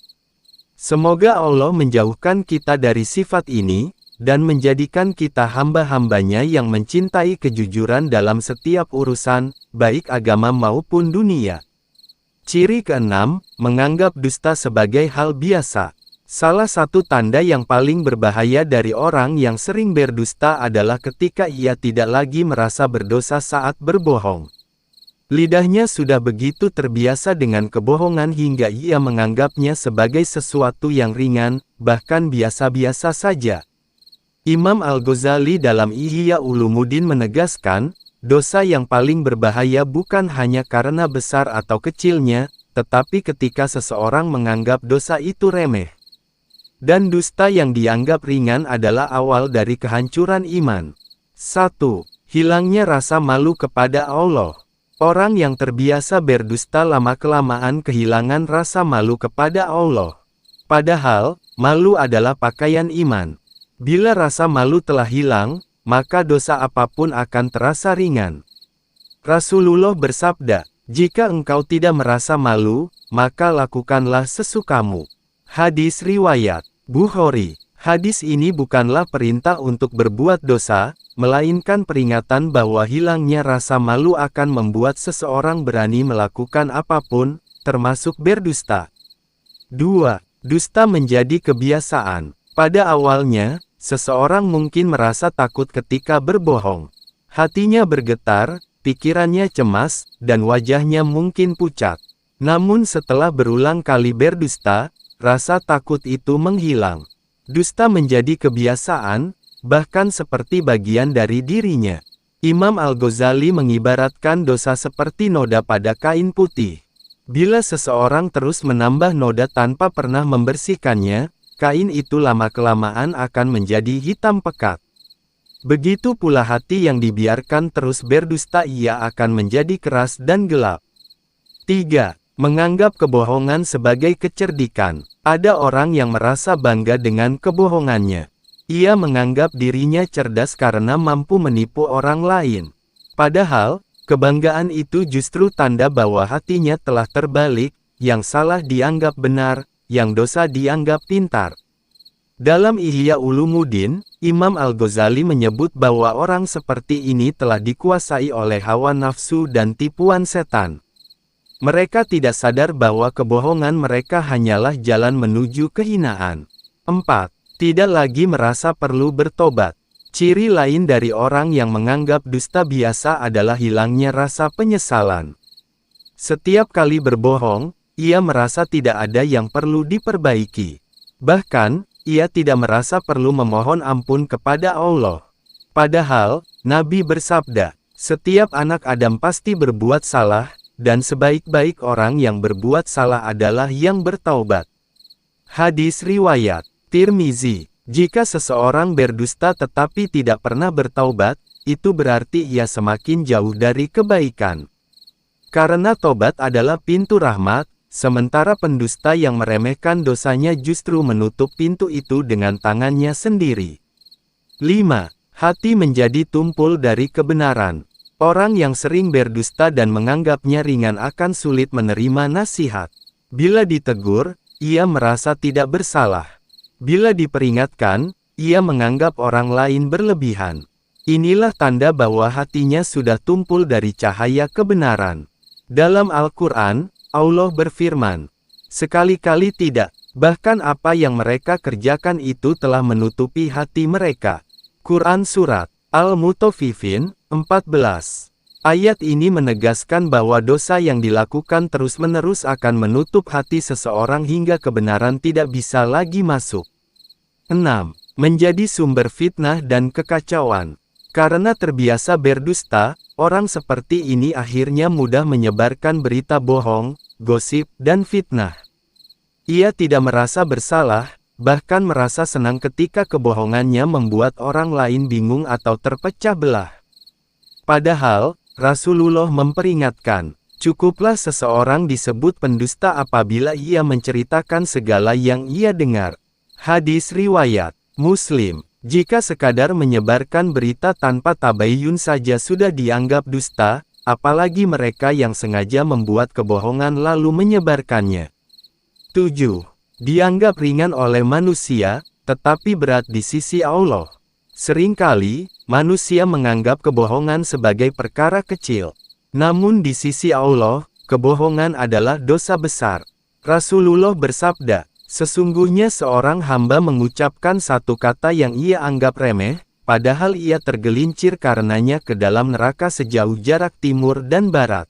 Semoga Allah menjauhkan kita dari sifat ini, dan menjadikan kita hamba-hambanya yang mencintai kejujuran dalam setiap urusan, baik agama maupun dunia. Ciri keenam, menganggap dusta sebagai hal biasa. Salah satu tanda yang paling berbahaya dari orang yang sering berdusta adalah ketika ia tidak lagi merasa berdosa saat berbohong. Lidahnya sudah begitu terbiasa dengan kebohongan hingga ia menganggapnya sebagai sesuatu yang ringan, bahkan biasa-biasa saja. Imam Al-Ghazali dalam Ihya Ulumuddin menegaskan, dosa yang paling berbahaya bukan hanya karena besar atau kecilnya, tetapi ketika seseorang menganggap dosa itu remeh. Dan dusta yang dianggap ringan adalah awal dari kehancuran iman. 1. Hilangnya rasa malu kepada Allah. Orang yang terbiasa berdusta lama-kelamaan kehilangan rasa malu kepada Allah. Padahal, malu adalah pakaian iman. Bila rasa malu telah hilang, maka dosa apapun akan terasa ringan. Rasulullah bersabda, "Jika engkau tidak merasa malu, maka lakukanlah sesukamu." Hadis riwayat Bukhari. Hadis ini bukanlah perintah untuk berbuat dosa, melainkan peringatan bahwa hilangnya rasa malu akan membuat seseorang berani melakukan apapun, termasuk berdusta. 2. Dusta menjadi kebiasaan. Pada awalnya, seseorang mungkin merasa takut ketika berbohong. Hatinya bergetar, pikirannya cemas, dan wajahnya mungkin pucat. Namun setelah berulang kali berdusta, rasa takut itu menghilang. Dusta menjadi kebiasaan, bahkan seperti bagian dari dirinya. Imam Al-Ghazali mengibaratkan dosa seperti noda pada kain putih. Bila seseorang terus menambah noda tanpa pernah membersihkannya, kain itu lama-kelamaan akan menjadi hitam pekat. Begitu pula hati yang dibiarkan terus berdusta, ia akan menjadi keras dan gelap. 3. Menganggap kebohongan sebagai kecerdikan. Ada orang yang merasa bangga dengan kebohongannya. Ia menganggap dirinya cerdas karena mampu menipu orang lain. Padahal, kebanggaan itu justru tanda bahwa hatinya telah terbalik, yang salah dianggap benar, yang dosa dianggap pintar. Dalam Ihya Ulumuddin, Imam Al-Ghazali menyebut bahwa orang seperti ini telah dikuasai oleh hawa nafsu dan tipuan setan. Mereka tidak sadar bahwa kebohongan mereka hanyalah jalan menuju kehinaan. 4. Tidak lagi merasa perlu bertobat. Ciri lain dari orang yang menganggap dusta biasa adalah hilangnya rasa penyesalan. Setiap kali berbohong, ia merasa tidak ada yang perlu diperbaiki. Bahkan, ia tidak merasa perlu memohon ampun kepada Allah. Padahal, Nabi bersabda, setiap anak Adam pasti berbuat salah, dan sebaik-baik orang yang berbuat salah adalah yang bertaubat. Hadis riwayat Tirmizi. Jika seseorang berdusta tetapi tidak pernah bertaubat, itu berarti ia semakin jauh dari kebaikan. Karena tobat adalah pintu rahmat, sementara pendusta yang meremehkan dosanya justru menutup pintu itu dengan tangannya sendiri. 5. Hati menjadi tumpul dari kebenaran. Orang yang sering berdusta dan menganggapnya ringan akan sulit menerima nasihat. Bila ditegur, ia merasa tidak bersalah. Bila diperingatkan, ia menganggap orang lain berlebihan. Inilah tanda bahwa hatinya sudah tumpul dari cahaya kebenaran. Dalam Al-Quran, Allah berfirman, sekali-kali tidak, bahkan apa yang mereka kerjakan itu telah menutupi hati mereka. Quran Surat Al-Mutaffifin, 14. Ayat ini menegaskan bahwa dosa yang dilakukan terus-menerus akan menutup hati seseorang hingga kebenaran tidak bisa lagi masuk. 6. Menjadi sumber fitnah dan kekacauan. Karena terbiasa berdusta, orang seperti ini akhirnya mudah menyebarkan berita bohong, gosip, dan fitnah. Ia tidak merasa bersalah, bahkan merasa senang ketika kebohongannya membuat orang lain bingung atau terpecah belah. Padahal, Rasulullah memperingatkan, cukuplah seseorang disebut pendusta apabila ia menceritakan segala yang ia dengar. Hadis riwayat Muslim. Jika sekadar menyebarkan berita tanpa tabayyun saja sudah dianggap dusta, apalagi mereka yang sengaja membuat kebohongan lalu menyebarkannya. 7. Dianggap ringan oleh manusia, tetapi berat di sisi Allah. Seringkali, manusia menganggap kebohongan sebagai perkara kecil. Namun di sisi Allah, kebohongan adalah dosa besar. Rasulullah bersabda, sesungguhnya seorang hamba mengucapkan satu kata yang ia anggap remeh, padahal ia tergelincir karenanya ke dalam neraka sejauh jarak timur dan barat.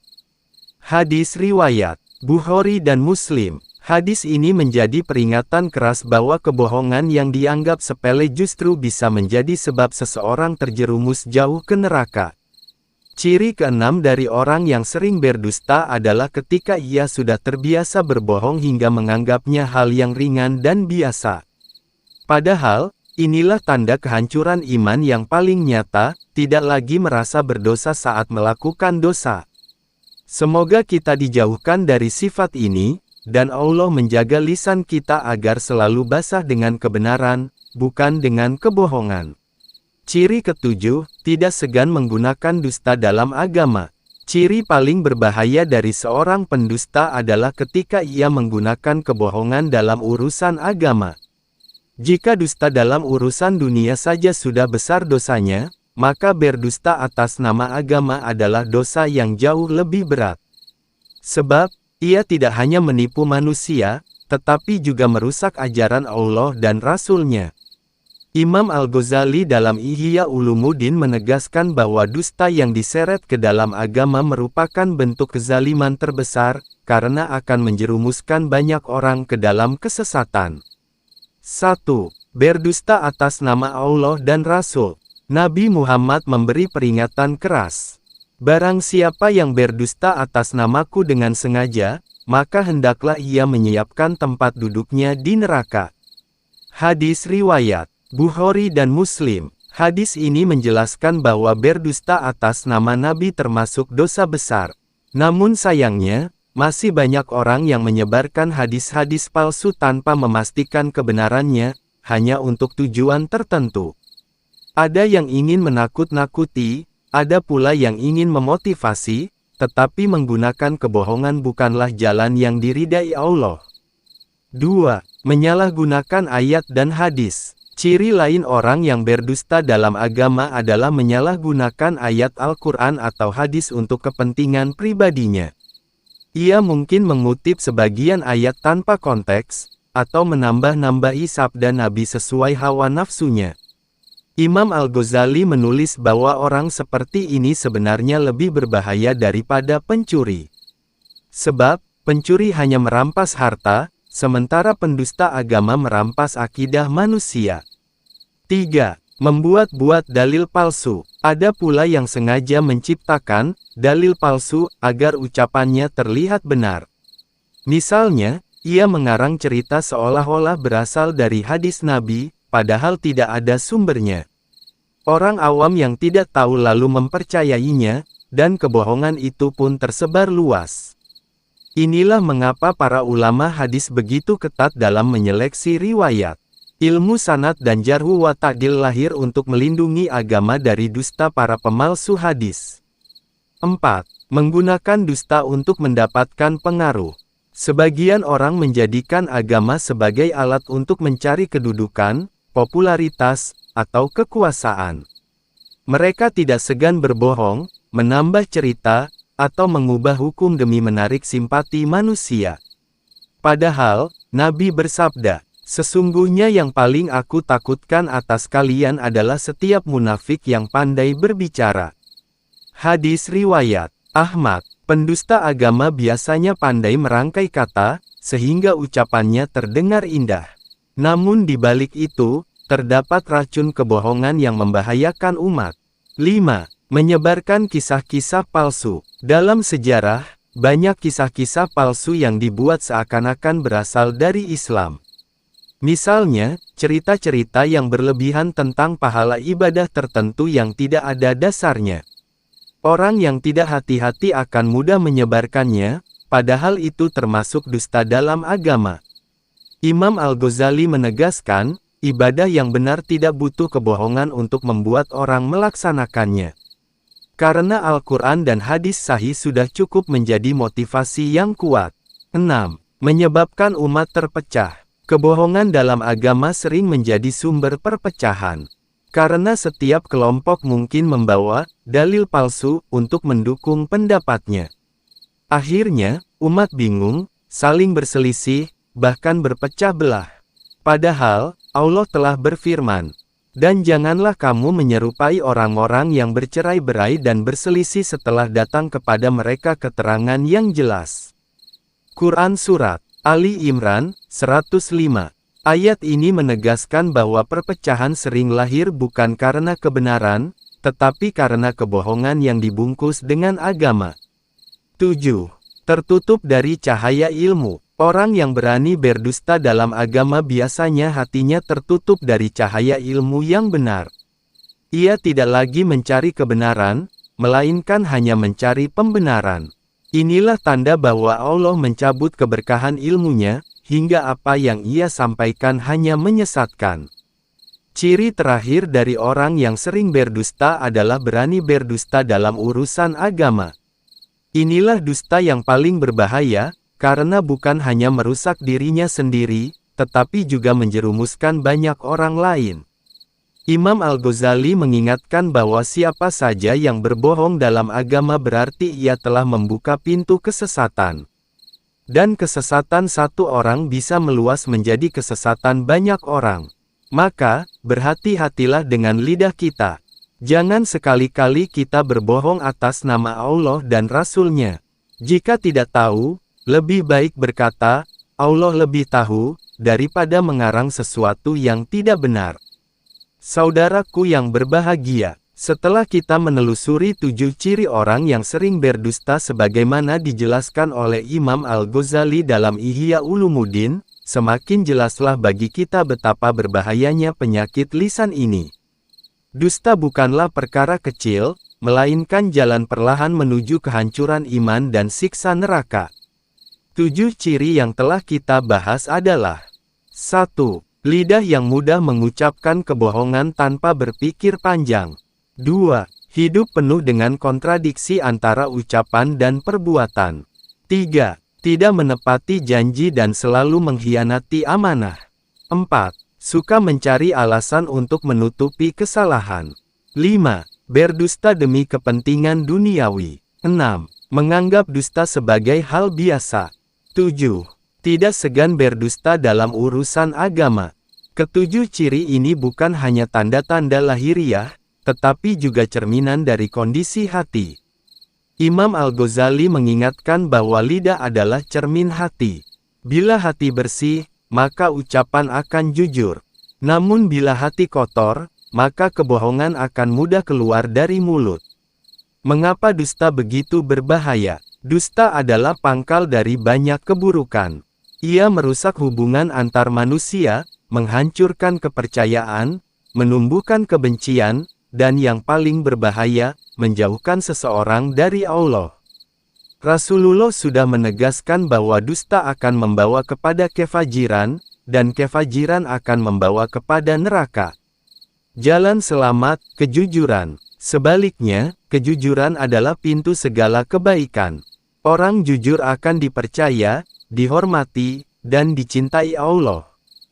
Hadis riwayat Bukhari dan Muslim. Hadis ini menjadi peringatan keras bahwa kebohongan yang dianggap sepele justru bisa menjadi sebab seseorang terjerumus jauh ke neraka. Ciri keenam dari orang yang sering berdusta adalah ketika ia sudah terbiasa berbohong hingga menganggapnya hal yang ringan dan biasa. Padahal, inilah tanda kehancuran iman yang paling nyata, tidak lagi merasa berdosa saat melakukan dosa. Semoga kita dijauhkan dari sifat ini, dan Allah menjaga lisan kita agar selalu basah dengan kebenaran, bukan dengan kebohongan. Ciri ketujuh, tidak segan menggunakan dusta dalam agama. Ciri paling berbahaya dari seorang pendusta adalah ketika ia menggunakan kebohongan dalam urusan agama. Jika dusta dalam urusan dunia saja sudah besar dosanya, maka berdusta atas nama agama adalah dosa yang jauh lebih berat. Sebab, ia tidak hanya menipu manusia, tetapi juga merusak ajaran Allah dan Rasul-Nya. Imam Al-Ghazali dalam Ihya Ulumuddin menegaskan bahwa dusta yang diseret ke dalam agama merupakan bentuk kezaliman terbesar, karena akan menjerumuskan banyak orang ke dalam kesesatan. 1. Berdusta atas nama Allah dan Rasul. Nabi Muhammad memberi peringatan keras. Barang siapa yang berdusta atas namaku dengan sengaja, maka hendaklah ia menyiapkan tempat duduknya di neraka. Hadis riwayat Bukhari dan Muslim. Hadis ini menjelaskan bahwa berdusta atas nama Nabi termasuk dosa besar. Namun sayangnya, masih banyak orang yang menyebarkan hadis-hadis palsu tanpa memastikan kebenarannya, hanya untuk tujuan tertentu. Ada yang ingin menakut-nakuti, ada pula yang ingin memotivasi, tetapi menggunakan kebohongan bukanlah jalan yang diridai Allah. 2. Menyalahgunakan ayat dan hadis. Ciri lain orang yang berdusta dalam agama adalah menyalahgunakan ayat Al-Quran atau hadis untuk kepentingan pribadinya. Ia mungkin mengutip sebagian ayat tanpa konteks, atau menambah-nambahi sabda Nabi sesuai hawa nafsunya. Imam Al-Ghazali menulis bahwa orang seperti ini sebenarnya lebih berbahaya daripada pencuri. Sebab, pencuri hanya merampas harta, sementara pendusta agama merampas akidah manusia. 3. Membuat-buat dalil palsu. Ada pula yang sengaja menciptakan dalil palsu agar ucapannya terlihat benar. Misalnya, ia mengarang cerita seolah-olah berasal dari hadis Nabi, padahal tidak ada sumbernya. Orang awam yang tidak tahu lalu mempercayainya, dan kebohongan itu pun tersebar luas. Inilah mengapa para ulama hadis begitu ketat dalam menyeleksi riwayat. Ilmu sanad dan jarhu wa ta'dil lahir untuk melindungi agama dari dusta para pemalsu hadis. 4. Menggunakan dusta untuk mendapatkan pengaruh. Sebagian orang menjadikan agama sebagai alat untuk mencari kedudukan, popularitas, atau kekuasaan. Mereka tidak segan berbohong, menambah cerita, atau mengubah hukum demi menarik simpati manusia. Padahal, Nabi bersabda, "Sesungguhnya yang paling aku takutkan atas kalian adalah setiap munafik yang pandai berbicara." Hadis riwayat Ahmad. Pendusta agama biasanya pandai merangkai kata, sehingga ucapannya terdengar indah. Namun di balik itu, terdapat racun kebohongan yang membahayakan umat. 5. Menyebarkan kisah-kisah palsu. Dalam sejarah, banyak kisah-kisah palsu yang dibuat seakan-akan berasal dari Islam. Misalnya, cerita-cerita yang berlebihan tentang pahala ibadah tertentu yang tidak ada dasarnya. Orang yang tidak hati-hati akan mudah menyebarkannya, padahal itu termasuk dusta dalam agama. Imam Al-Ghazali menegaskan, ibadah yang benar tidak butuh kebohongan untuk membuat orang melaksanakannya. Karena Al-Quran dan hadis sahih sudah cukup menjadi motivasi yang kuat. 6. Menyebabkan umat terpecah. Kebohongan dalam agama sering menjadi sumber perpecahan. Karena setiap kelompok mungkin membawa dalil palsu untuk mendukung pendapatnya. Akhirnya, umat bingung, saling berselisih, bahkan berpecah belah. Padahal, Allah telah berfirman, "Dan janganlah kamu menyerupai orang-orang yang bercerai-berai dan berselisih setelah datang kepada mereka keterangan yang jelas." Quran Surat Ali Imran 105. Ayat ini menegaskan bahwa perpecahan sering lahir bukan karena kebenaran, tetapi karena kebohongan yang dibungkus dengan agama. 7. Tertutup dari cahaya ilmu. Orang yang berani berdusta dalam agama biasanya hatinya tertutup dari cahaya ilmu yang benar. Ia tidak lagi mencari kebenaran, melainkan hanya mencari pembenaran. Inilah tanda bahwa Allah mencabut keberkahan ilmunya, hingga apa yang ia sampaikan hanya menyesatkan. Ciri terakhir dari orang yang sering berdusta adalah berani berdusta dalam urusan agama. Inilah dusta yang paling berbahaya, karena bukan hanya merusak dirinya sendiri, tetapi juga menjerumuskan banyak orang lain. Imam Al-Ghazali mengingatkan bahwa siapa saja yang berbohong dalam agama berarti ia telah membuka pintu kesesatan. Dan kesesatan satu orang bisa meluas menjadi kesesatan banyak orang. Maka, berhati-hatilah dengan lidah kita. Jangan sekali-kali kita berbohong atas nama Allah dan Rasul-Nya. Jika tidak tahu, lebih baik berkata, Allah lebih tahu, daripada mengarang sesuatu yang tidak benar. Saudaraku yang berbahagia, setelah kita menelusuri 7 ciri orang yang sering berdusta sebagaimana dijelaskan oleh Imam Al-Ghazali dalam Ihya Ulumuddin, semakin jelaslah bagi kita betapa berbahayanya penyakit lisan ini. Dusta bukanlah perkara kecil, melainkan jalan perlahan menuju kehancuran iman dan siksa neraka. 7 ciri yang telah kita bahas adalah 1. Lidah yang mudah mengucapkan kebohongan tanpa berpikir panjang. 2. Hidup penuh dengan kontradiksi antara ucapan dan perbuatan. 3. Tidak menepati janji dan selalu mengkhianati amanah. 4. Suka mencari alasan untuk menutupi kesalahan. 5. Berdusta demi kepentingan duniawi. 6. Menganggap dusta sebagai hal biasa. 7. Tidak segan berdusta dalam urusan agama. Ketujuh ciri ini bukan hanya tanda-tanda lahiriah, tetapi juga cerminan dari kondisi hati. Imam Al-Ghazali mengingatkan bahwa lidah adalah cermin hati. Bila hati bersih, maka ucapan akan jujur. Namun bila hati kotor, maka kebohongan akan mudah keluar dari mulut. Mengapa dusta begitu berbahaya? Dusta adalah pangkal dari banyak keburukan. Ia merusak hubungan antar manusia, menghancurkan kepercayaan, menumbuhkan kebencian, dan yang paling berbahaya, menjauhkan seseorang dari Allah. Rasulullah sudah menegaskan bahwa dusta akan membawa kepada kefajiran, dan kefajiran akan membawa kepada neraka. Jalan selamat, kejujuran. Sebaliknya, kejujuran adalah pintu segala kebaikan. Orang jujur akan dipercaya, dihormati, dan dicintai Allah.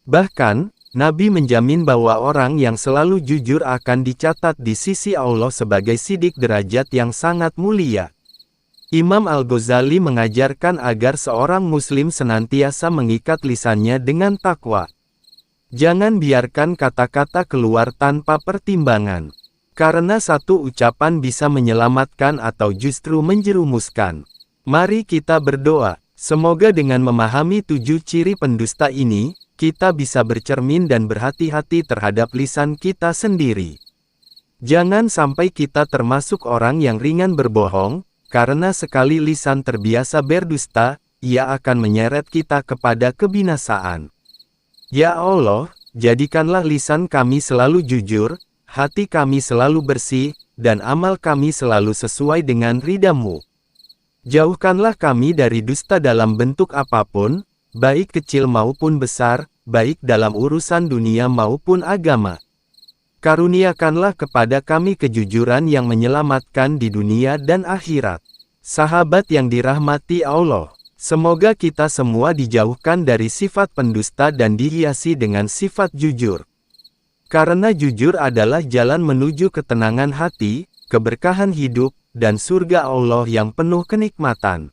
Bahkan, Nabi menjamin bahwa orang yang selalu jujur akan dicatat di sisi Allah sebagai sidik derajat yang sangat mulia. Imam Al-Ghazali mengajarkan agar seorang muslim senantiasa mengikat lisannya dengan takwa. Jangan biarkan kata-kata keluar tanpa pertimbangan. Karena satu ucapan bisa menyelamatkan atau justru menjerumuskan. Mari kita berdoa, semoga dengan memahami 7 ciri pendusta ini, kita bisa bercermin dan berhati-hati terhadap lisan kita sendiri. Jangan sampai kita termasuk orang yang ringan berbohong, karena sekali lisan terbiasa berdusta, ia akan menyeret kita kepada kebinasaan. Ya Allah, jadikanlah lisan kami selalu jujur, hati kami selalu bersih, dan amal kami selalu sesuai dengan ridha-Mu. Jauhkanlah kami dari dusta dalam bentuk apapun, baik kecil maupun besar, baik dalam urusan dunia maupun agama. Karuniakanlah kepada kami kejujuran yang menyelamatkan di dunia dan akhirat. Sahabat yang dirahmati Allah, semoga kita semua dijauhkan dari sifat pendusta dan dihiasi dengan sifat jujur. Karena jujur adalah jalan menuju ketenangan hati, keberkahan hidup, dan surga Allah yang penuh kenikmatan.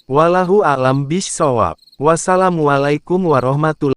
Wallahu a'lam bishshawab. Wassalamualaikum warahmatullahi wabarakatuh.